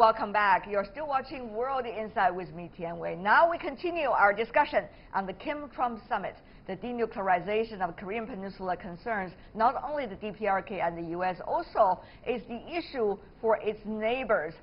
Welcome back. You're still watching World Insight with me, Tian Wei. Now we continue our discussion on the Kim-Trump summit. The denuclearization of the Korean Peninsula concerns not only the DPRK and the U.S., also is the issue for its neighbors.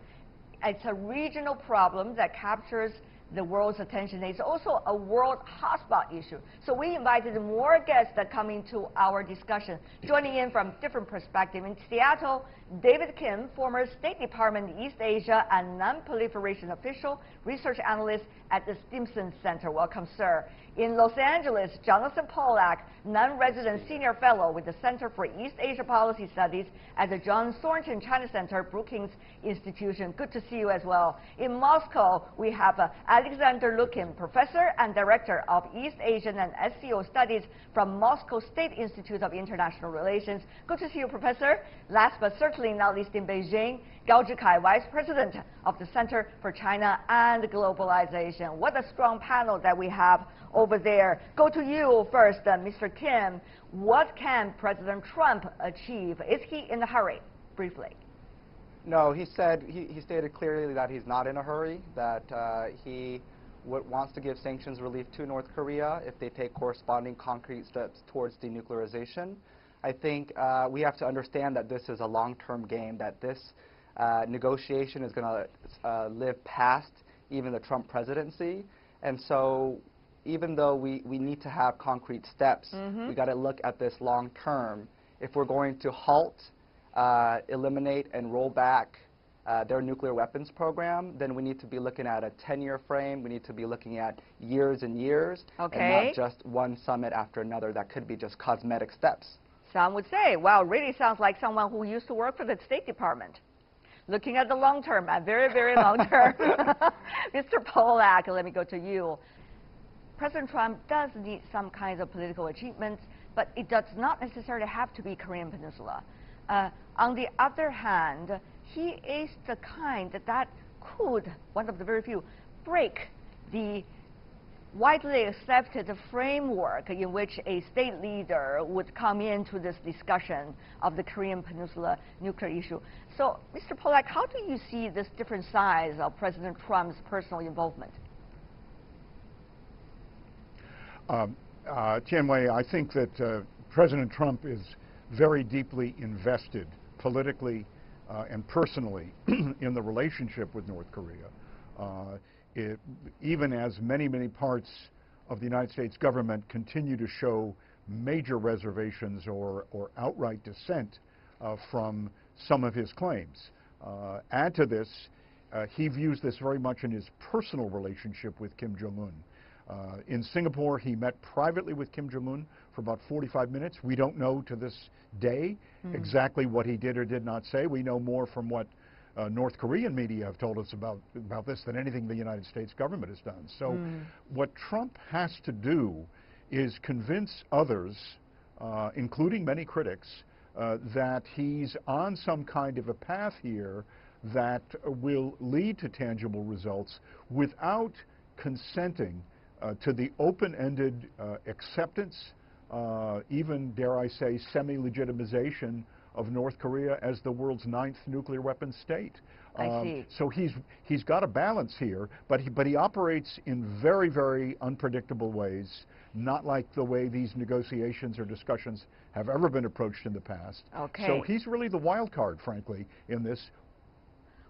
It's a regional problem that captures the world's attention. It's also a world hotspot issue. So we invited more guests that come into our discussion, joining in from different perspectives. In Seattle, David Kim, former State Department East Asia and Non-Proliferation Official, research analyst at the Stimson Center. Welcome, sir. In Los Angeles, Jonathan Pollack, non-resident senior fellow with the Center for East Asia Policy Studies at the John Thornton China Center, Brookings Institution. Good to see you as well. In Moscow, we have Alexander Lukin, professor and director of East Asian and SCO Studies from Moscow State Institute of International Relations. Good to see you, Professor. Last but certainly not least, in Beijing, Gao Zhikai, Vice President of the Center for China and Globalization. What a strong panel that we have over there. Go to you first, Mr. Kim. What can President Trump achieve? Is he in a hurry? Briefly. No, he said, he stated clearly that he's not in a hurry, that he wants to give sanctions relief to North Korea if they take corresponding concrete steps towards denuclearization. I think we have to understand that this is a long-term game, that this negotiation is going to live past even the Trump presidency. And so even though we need to have concrete steps, we got to look at this long term. If we're going to halt, eliminate, and roll back their nuclear weapons program, then we need to be looking at a 10-year frame. We need to be looking at years and years, and not just one summit after another. That could be just cosmetic steps. Some would say, wow, really sounds like someone who used to work for the State Department. Looking at the long term, very, very long term. Mr. Pollack, let me go to you. President Trump does need some kinds of political achievements, but it does not necessarily have to be Korean Peninsula. On the other hand, he is the kind that could, one of the very few, break the widely accepted framework in which a state leader would come into this discussion of the Korean Peninsula nuclear issue. So, Mr. Pollack, how do you see this different sides of President Trump's personal involvement? Tian Wei, I think that President Trump is very deeply invested politically and personally in the relationship with North Korea. Even as many, many parts of the United States government continue to show major reservations or outright dissent from some of his claims. Add to this, he views this very much in his personal relationship with Kim Jong-un. In Singapore, he met privately with Kim Jong-un for about 45 minutes. We don't know to this day exactly what he did or did not say. We know more from what North Korean media have told us about this than anything the United States government has done. So what Trump has to do is convince others, including many critics, that he's on some kind of a path here that will lead to tangible results without consenting to the open-ended acceptance, even, dare I say, semi-legitimization of North Korea as the world's 9th nuclear weapons state. I see. So he's got a balance here, but he operates in very, very unpredictable ways, not like the way these negotiations or discussions have ever been approached in the past. Okay. So he's really the wild card, frankly, in this.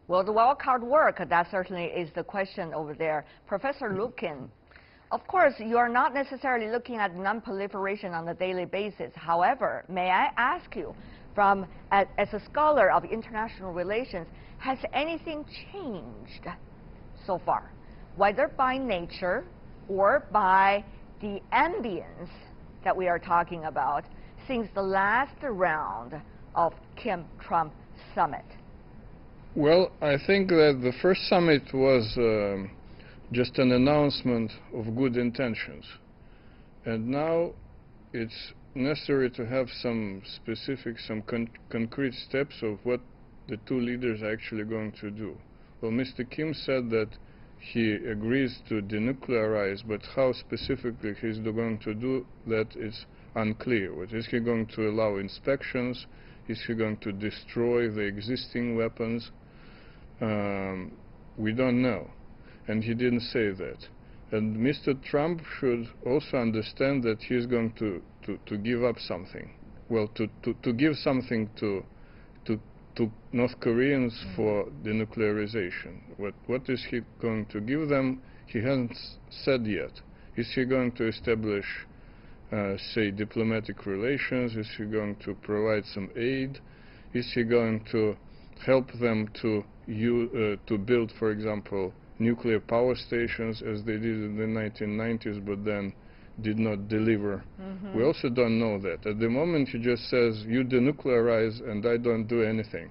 Well, the wild card work, that certainly is the question over there. Professor Lukin, of course, you are not necessarily looking at non-proliferation on a daily basis. However, may I ask you, as a scholar of international relations, has anything changed so far, whether by nature or by the ambience that we are talking about since the last round of Kim-Trump summit? Well, I think that the first summit was just an announcement of good intentions. And now it's necessary to have some specific, concrete steps of what the two leaders are actually going to do. Well, Mr. Kim said that he agrees to denuclearize, but how specifically he's going to do that is unclear. What, is he going to allow inspections? Is he going to destroy the existing weapons? We don't know. And he didn't say that. And Mr. Trump should also understand that he's going to give up something. Well, to give something to North Koreans for denuclearization. What is he going to give them? He hasn't said yet. Is he going to establish, say, diplomatic relations? Is he going to provide some aid? Is he going to help them to build, for example, nuclear power stations as they did in the 1990s, but then did not deliver? We also don't know that. At the moment, he just says, you denuclearize and I don't do anything.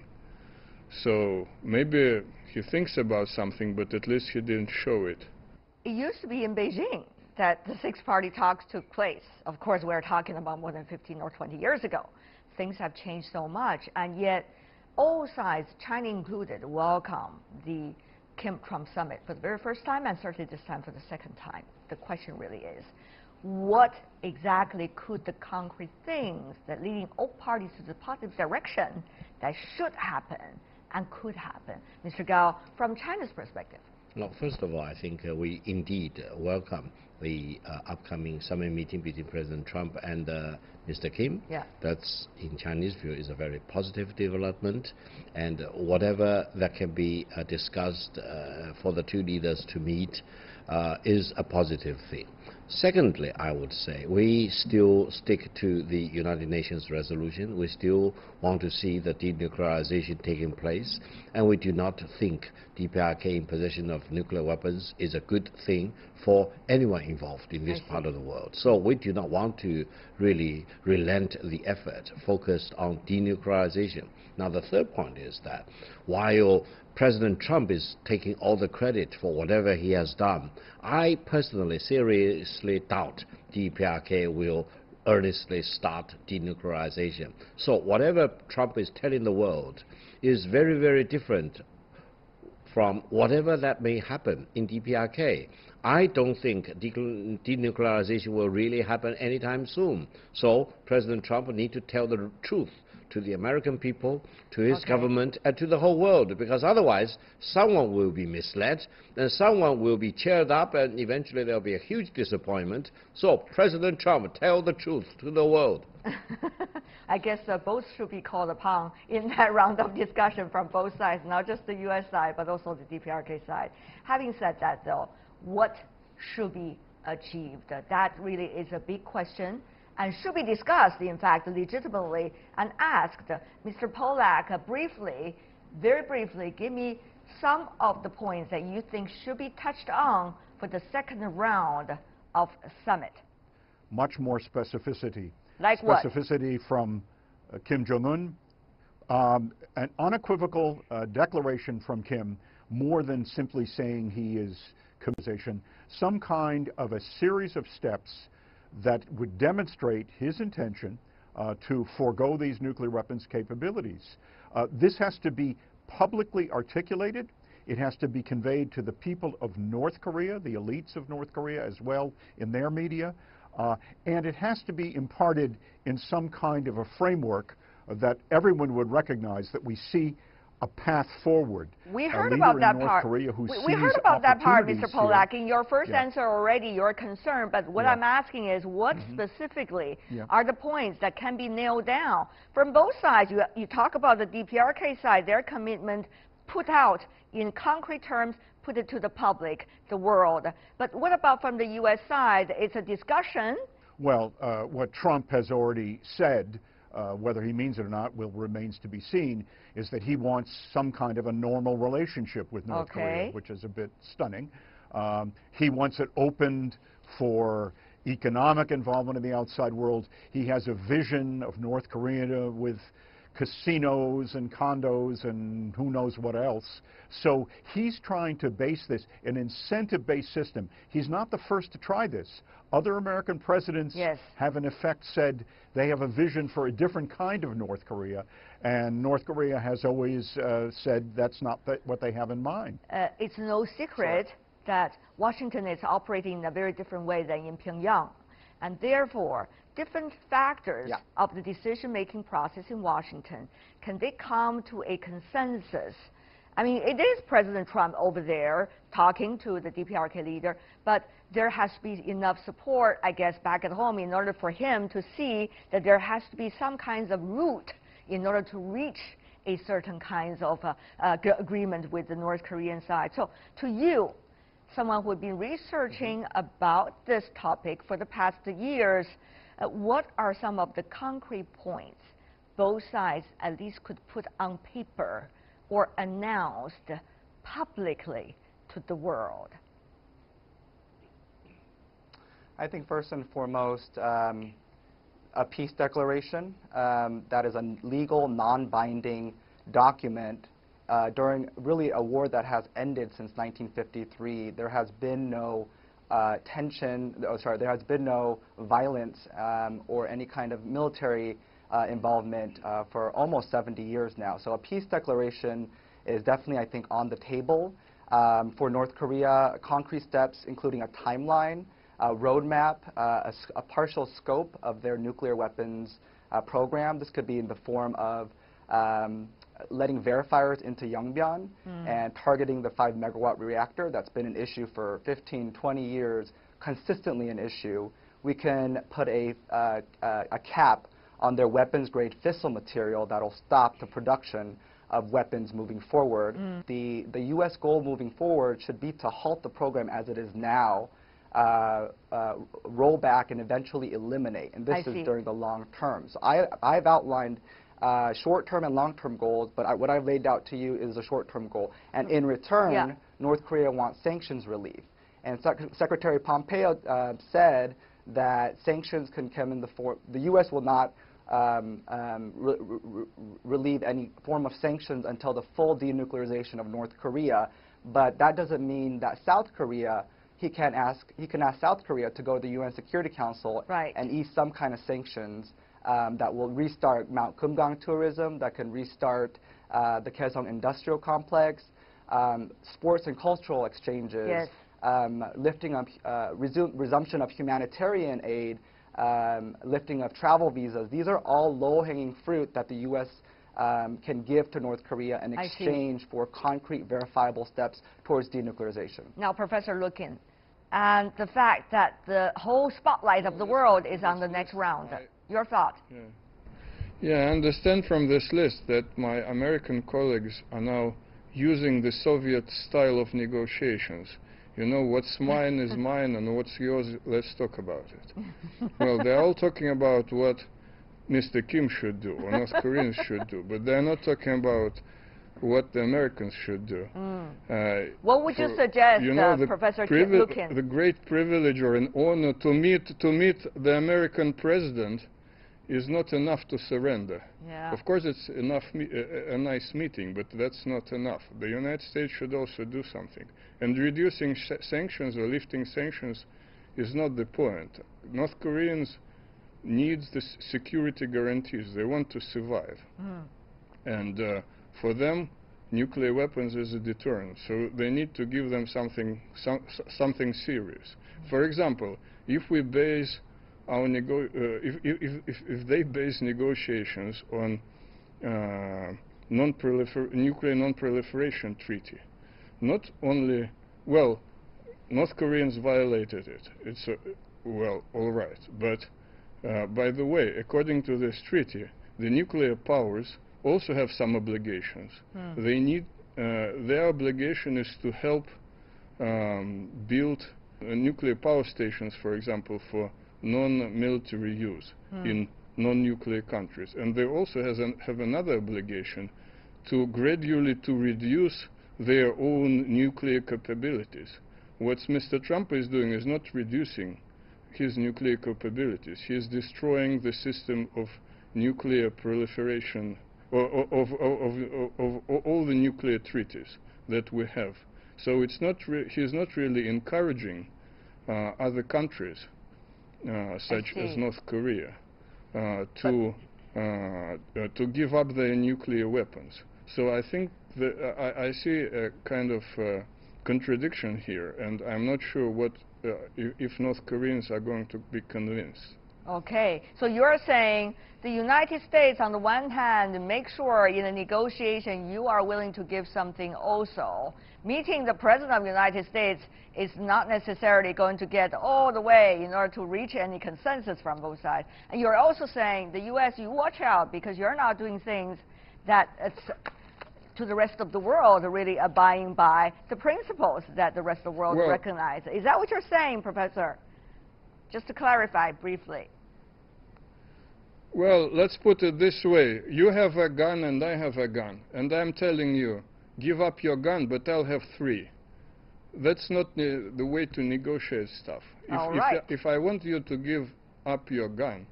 So maybe he thinks about something, but at least he didn't show it. It used to be in Beijing that the six-party talks took place. Of course, we're talking about more than 15 or 20 years ago. Things have changed so much, and yet all sides, China included, welcome the Kim-Trump summit for the very first time, and certainly this time for the second time. The question really is, what exactly could the concrete things that leading all parties to the positive direction that should happen and could happen? Mr. Gao, from China's perspective. Well, first of all, I think we indeed welcome the upcoming summit meeting between President Trump and Mr. Kim. Yeah. That's, in Chinese view, is a very positive development, and whatever that can be discussed for the two leaders to meet is a positive thing. Secondly, I would say we still stick to the United Nations resolution. We still want to see the denuclearization taking place, and we do not think DPRK in possession of nuclear weapons is a good thing for anyone involved in this part of the world. So we do not want to really relent the effort focused on denuclearization. Now, the third point is that while President Trump is taking all the credit for whatever he has done, I personally seriously doubt DPRK will earnestly start denuclearization. So whatever Trump is telling the world is very, very different from whatever that may happen in DPRK. I don't think denuclearization will really happen anytime soon. So President Trump will need to tell the truth to the American people, to his government, and to the whole world, because otherwise someone will be misled, and someone will be cheered up, and eventually there will be a huge disappointment. So President Trump, tell the truth to the world. I guess both should be called upon in that round of discussion from both sides, not just the U.S. side, but also the DPRK side. Having said that, though, what should be achieved? That really is a big question, and should be discussed, in fact, legitimately, and asked. Mr. Polak, briefly, very briefly, give me some of the points that you think should be touched on for the second round of summit. Much more specificity. Like what? Specificity from Kim Jong-un, an unequivocal declaration from Kim, more than simply saying he is communication, some kind of a series of steps that would demonstrate his intention to forego these nuclear weapons capabilities. This has to be publicly articulated. It has to be conveyed to the people of North Korea, the elites of North Korea as well in their media, and it has to be imparted in some kind of a framework that everyone would recognize that we see a path forward. We heard about that part. We heard about that part, Mr. Polak. In your first answer already, you're concerned, but what I'm asking is what specifically are the points that can be nailed down? From both sides, you talk about the DPRK side, their commitment put out in concrete terms, put it to the public, the world. But what about from the U.S. side? It's a discussion. Well, what Trump has already said, whether he means it or not remains to be seen, is that he wants some kind of a normal relationship with North Korea, which is a bit stunning. He wants it opened for economic involvement in the outside world. He has a vision of North Korea with casinos and condos and who knows what else. So he's trying to base this, an incentive-based system. He's not the first to try this. Other American presidents have in effect said they have a vision for a different kind of North Korea, and North Korea has always said that's not what they have in mind. It's no secret that Washington is operating in a very different way than in Pyongyang, and therefore different factors of the decision-making process in Washington, can they come to a consensus I mean, it is President Trump over there talking to the DPRK leader, but there has to be enough support, I guess, back at home in order for him to see that there has to be some kinds of route in order to reach a certain kinds of agreement with the North Korean side. So to you, someone who has been researching about this topic for the past years, what are some of the concrete points both sides at least could put on paper or announced publicly to the world? I think first and foremost, a peace declaration that is a legal, non-binding document during really a war that has ended since 1953. There has been no there has been no violence or any kind of military involvement for almost 70 years now. So a peace declaration is definitely, I think, on the table for North Korea. Concrete steps, including a timeline, a roadmap, a partial scope of their nuclear weapons program. This could be in the form of letting verifiers into Yongbyon and targeting the 5-megawatt reactor. That's been an issue for 15, 20 years, consistently an issue. We can put a cap on their weapons-grade fissile material that will stop the production of weapons moving forward. The U.S. goal moving forward should be to halt the program as it is now, roll back, and eventually eliminate. And this is during the long term. So I've outlined short-term and long-term goals, but what I've laid out to you is a short-term goal. And in return, North Korea wants sanctions relief. And Secretary Pompeo said that sanctions can come in the form, the U.S. will not relieve any form of sanctions until the full denuclearization of North Korea. But that doesn't mean that South Korea, he can ask South Korea to go to the UN Security Council and ease some kind of sanctions that will restart Mount Kumgang tourism, that can restart the Kaesong industrial complex, sports and cultural exchanges, lifting up, resumption of humanitarian aid, lifting of travel visas. These are all low-hanging fruit that the U.S. Can give to North Korea in exchange for concrete, verifiable steps towards denuclearization. Now, Professor Lukin, and the fact that the whole spotlight of the world is on the next round. Your thought? Yeah, I understand from this list that my American colleagues are now using the Soviet style of negotiations. You know, what's mine is mine, and what's yours, let's talk about it. Well, they're all talking about what Mr. Kim should do, or North Koreans should do, but they're not talking about what the Americans should do. What would you suggest, you know, Professor Lukin? The great privilege or an honor to meet the American president is not enough to surrender. Of course, it's enough a nice meeting, but that's not enough. The United States should also do something. And reducing sanctions or lifting sanctions is not the point. North Koreans need the security guarantees. They want to survive. And for them, nuclear weapons is a deterrent. So they need to give them something serious. For example, if we base our if they base negotiations on nuclear non-proliferation treaty, not only, well, North Koreans violated it. It's well, all right, but by the way, according to this treaty, the nuclear powers also have some obligations. They need their obligation is to help build nuclear power stations, for example, for non-military use in non-nuclear countries, and they also have another obligation to gradually reduce their own nuclear capabilities. What Mr. Trump is doing is not reducing his nuclear capabilities. He is destroying the system of nuclear proliferation of all the nuclear treaties that we have. So it's not he's not really encouraging other countries such as North Korea to give up their nuclear weapons. So I think that I see a kind of contradiction here, and I'm not sure what if North Koreans are going to be convinced. Okay, so you're saying the United States, on the one hand, make sure in a negotiation you are willing to give something also. Meeting the President of the United States is not necessarily going to get all the way in order to reach any consensus from both sides. And you're also saying the U.S., you watch out because you're not doing things that to the rest of the world really abiding by the principles that the rest of the world recognize. Is that what you're saying, Professor? Just to clarify briefly. Well, let's put it this way. You have a gun and I have a gun. And I'm telling you, give up your gun, but I'll have 3. That's not the way to negotiate stuff. If I want you to give up your gun,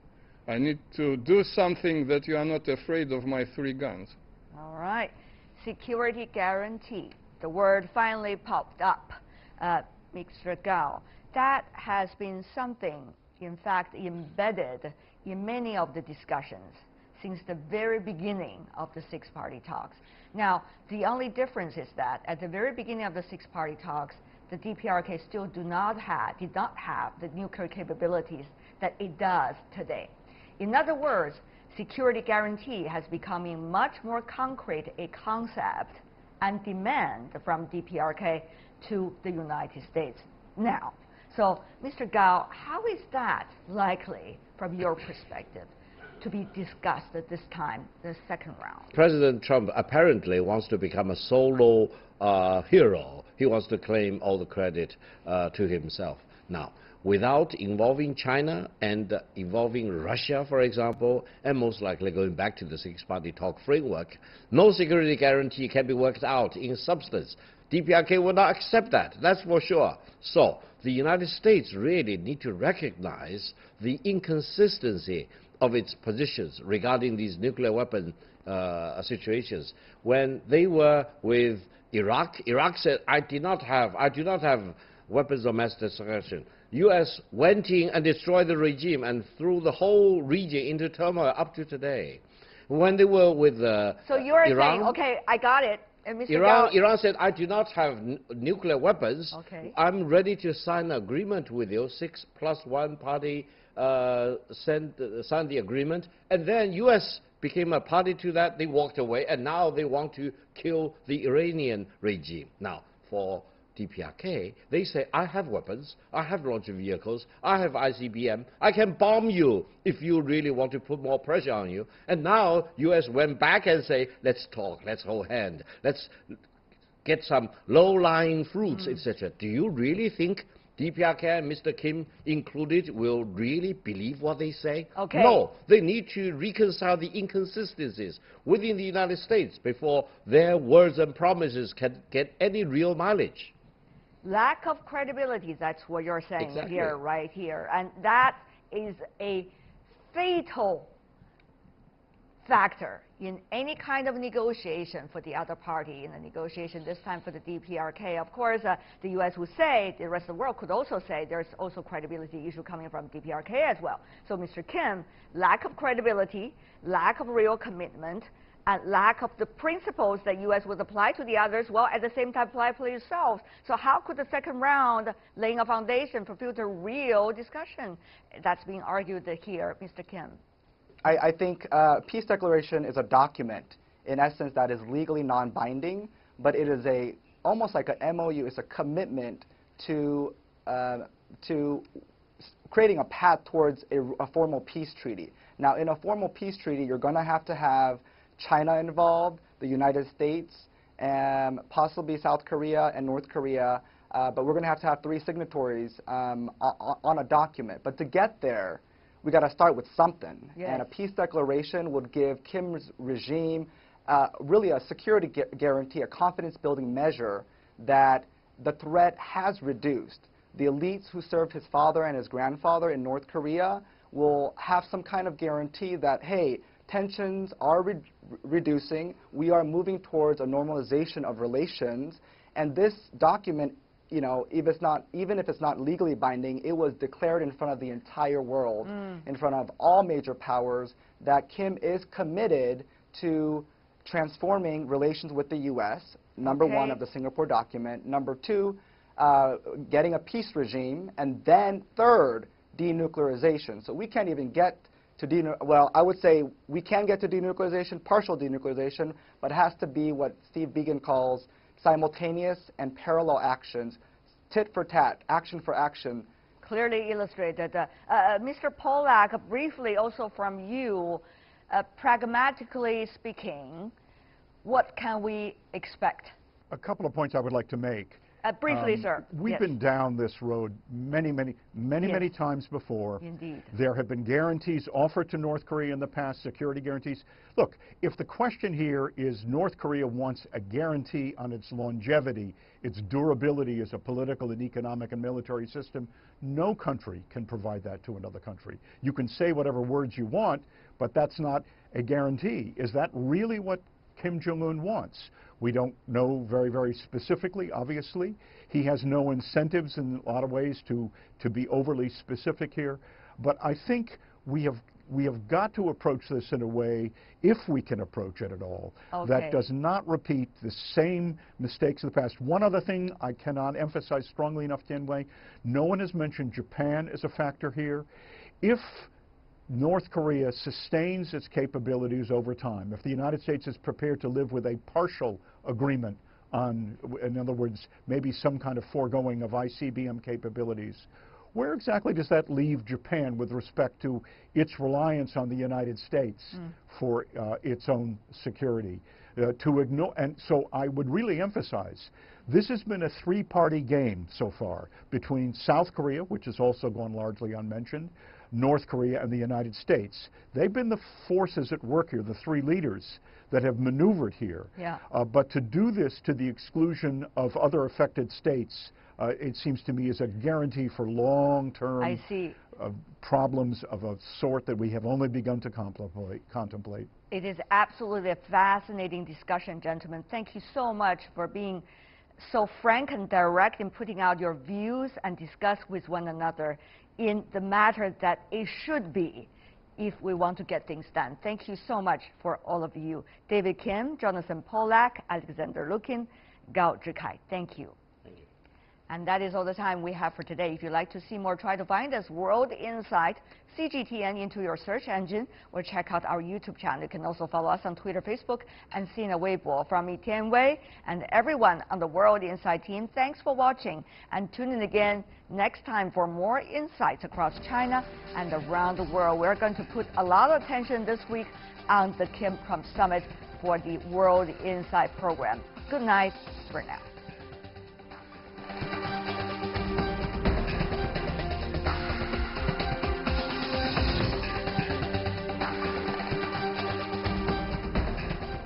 I need to do something that you are not afraid of my 3 guns. All right. Security guarantee. The word finally popped up, Mr. Gao. That has been something, in fact, embedded in many of the discussions since the very beginning of the 6-party talks. Now, the only difference is that at the very beginning of the 6-party talks, the DPRK still did not have the nuclear capabilities that it does today. In other words, security guarantee has become much more concrete a concept and demand from DPRK to the United States now. So, Mr. Gao, how is that likely, from your perspective, to be discussed at this time, the second round? President Trump apparently wants to become a solo hero. He wants to claim all the credit to himself. Now, without involving China and involving Russia, for example, and most likely going back to the 6-party talk framework, no security guarantee can be worked out in substance. DPRK will not accept that, that's for sure. So, the United States really need to recognize the inconsistency of its positions regarding these nuclear weapon situations. When they were with Iraq, Iraq said, I do not have weapons of mass destruction. U.S. went in and destroyed the regime and threw the whole region into turmoil up to today. When they were with so you're Iran, saying, okay, I got it. Iran said, I do not have nuclear weapons. Okay. I'm ready to sign an agreement with you. 6+1 party signed the agreement. And then U.S. became a party to that. They walked away. And now they want to kill the Iranian regime. Now, for DPRK, they say, I have weapons, I have launch vehicles, I have ICBM, I can bomb you if you really want to put more pressure on you. And now U.S. went back and say, let's talk, let's hold hands, let's get some low-lying fruits, etc. Do you really think DPRK and Mr. Kim included will really believe what they say? Okay. No, they need to reconcile the inconsistencies within the United States before their words and promises can get any real mileage. Lack of credibility, that's what you're saying here, right here. And that is a fatal factor in any kind of negotiation for the other party in the negotiation, this time for the DPRK. Of course, the U.S. would say, the rest of the world could also say, there's also credibility issue coming from DPRK as well. So, Mr. Kim, lack of credibility, lack of real commitment, and lack of the principles that U.S. would apply to the others, while at the same time apply for yourselves. So how could the second round laying a foundation for future real discussion? That's being argued here, Mr. Kim. I think peace declaration is a document, in essence, that is legally non-binding, but it is almost like an MOU. It's a commitment to creating a path towards a formal peace treaty. Now, in a formal peace treaty, you're going to have China involved, the United States, and possibly South Korea and North Korea, but we're going to have 3 signatories on a document. But to get there, we got to start with something. Yes. And a peace declaration would give Kim's regime really a security guarantee, a confidence-building measure that the threat has reduced. The elites who served his father and his grandfather in North Korea will have some kind of guarantee that, hey, tensions are reducing. We are moving towards a normalization of relations. And this document, you know, even if it's not legally binding, it was declared in front of the entire world, in front of all major powers, that Kim is committed to transforming relations with the U.S., number one of the Singapore document, number 2, getting a peace regime, and then third, denuclearization. So we can't even get to well, I would say we can get to denuclearization, partial denuclearization, but it has to be what Steve Biegun calls simultaneous and parallel actions, tit for tat, action for action. Clearly illustrated. Mr. Pollack, briefly also from you, pragmatically speaking, what can we expect? A couple of points I would like to make. Briefly, sir. We've been down this road many times before. Indeed. There have been guarantees offered to North Korea in the past, security guarantees. Look, if the question here is North Korea wants a guarantee on its longevity, its durability as a political and economic and military system, no country can provide that to another country. You can say whatever words you want, but that's not a guarantee. Is that really what Kim Jong-un wants? We don't know very specifically, obviously. He has no incentives in a lot of ways to be overly specific here. But I think we have got to approach this in a way, if we can approach it at all, that does not repeat the same mistakes of the past. One other thing I cannot emphasize strongly enough, Tianwei, no one has mentioned Japan as a factor here. If North Korea sustains its capabilities over time, if the United States is prepared to live with a partial agreement on, in other words, maybe some kind of foregoing of ICBM capabilities, where exactly does that leave Japan with respect to its reliance on the United States for its own security? And so I would really emphasize, this has been a three-party game so far between South Korea, which has also gone largely unmentioned, North Korea, and the United States. They've been the forces at work here, the three leaders that have maneuvered here. Yeah. But to do this to the exclusion of other affected states, it seems to me, is a guarantee for long-term problems of a sort that we have only begun to contemplate. It is absolutely a fascinating discussion, gentlemen. Thank you so much for being so frank and direct in putting out your views and discuss with one another in the matter that it should be if we want to get things done. Thank you so much for all of you. David Kim, Jonathan Pollack, Alexander Lukin, Gao Zhikai. Thank you. Thank you. And that is all the time we have for today. If you'd like to see more, try to find us World Insight CGTN into your search engine, or check out our YouTube channel. You can also follow us on Twitter, Facebook, and Sina Weibo. From me, Tianwei, and everyone on the World Insight team, thanks for watching, and tune in again next time for more insights across China and around the world. We're going to put a lot of attention this week on the Kim Trump Summit for the World Insight program. Good night for now.